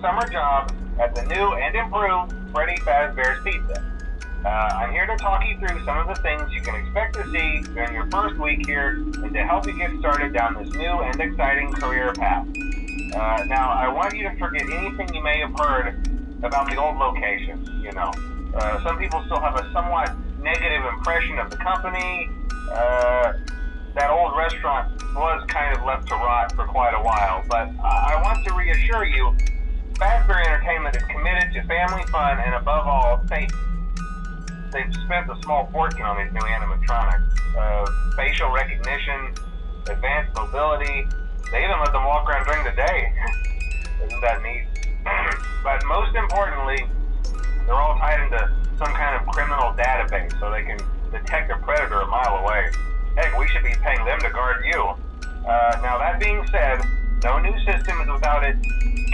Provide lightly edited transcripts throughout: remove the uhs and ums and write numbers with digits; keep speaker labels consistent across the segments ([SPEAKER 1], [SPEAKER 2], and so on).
[SPEAKER 1] summer job at the new and improved Freddy Fazbear's Pizza. I'm here to talk you through some of the things you can expect to see during your first week here and to help you get started down this new and exciting career path. Now, I want you to forget anything you may have heard about the old location. Some people still have a somewhat negative impression of the company. That old restaurant was kind of left to rot for quite a while, but I want to reassure you, Fazbear Entertainment is committed to family fun and above all, safety. They've spent a small fortune on these new animatronics. Facial recognition, advanced mobility. They even let them walk around during the day. Isn't that neat? But most importantly, they're all tied into some kind of criminal database so they can detect a predator a mile away. Heck, we should be paying them to guard you. Now that being said, no new system is without its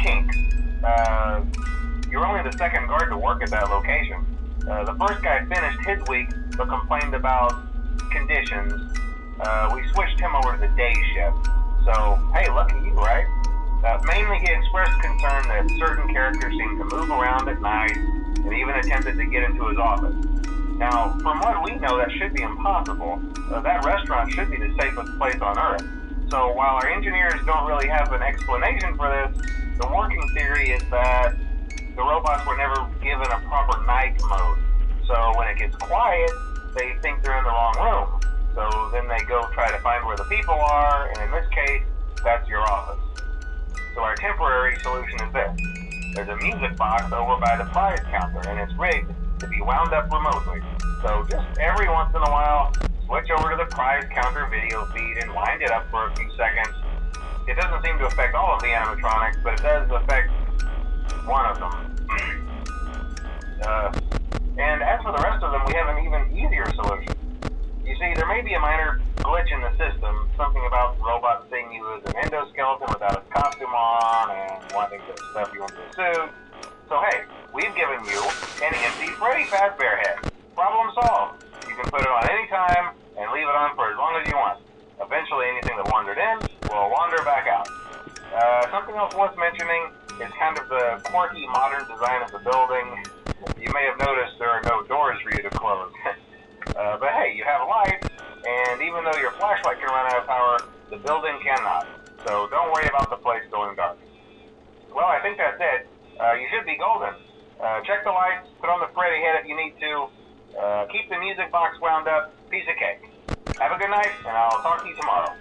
[SPEAKER 1] kinks. You're only the second guard to work at that location. The first guy finished his week but complained about conditions. We switched him over to the day shift. So, hey, lucky you, right? Mainly he expressed concern that certain characters seemed to move around at night and even attempted to get into his office. Now, from what we know, that should be impossible. That restaurant should be the safest place on Earth. So while our engineers don't really have an explanation for this, the working theory is that the robots were never given a proper night mode. So when it gets quiet, they think they're in the wrong room. So then they go try to find where the people are, and in this case, that's your office. So our temporary solution is this. There's a music box over by the prize counter, and it's rigged to be wound up remotely. So just every once in a while, switch over to the prize counter video feed and wind it up for a few seconds. It doesn't seem to affect all of the animatronics, but it does affect one of them. And as for the rest of them, we have an even easier solution. You see, there may be a minor glitch in the system, something about robots seeing you as an endoskeleton without its costume on and wanting to stuff you into a suit. So hey, we've given you an empty Freddy Fazbear head. Problem solved. You can put it on any time and leave it on for as long as you want. Eventually anything that wandered in will wander back out. Something else worth mentioning is kind of the quirky modern design of the building. You may have noticed there are no doors for you to close. But hey, you have lights, and even though your flashlight can run out of power, the building cannot. So don't worry about the place going dark. Well, I think that's it. You should be golden. Check the lights, put on the Freddy head if you need to. Keep the music box wound up. Piece of cake. Have a good night, and I'll talk to you tomorrow.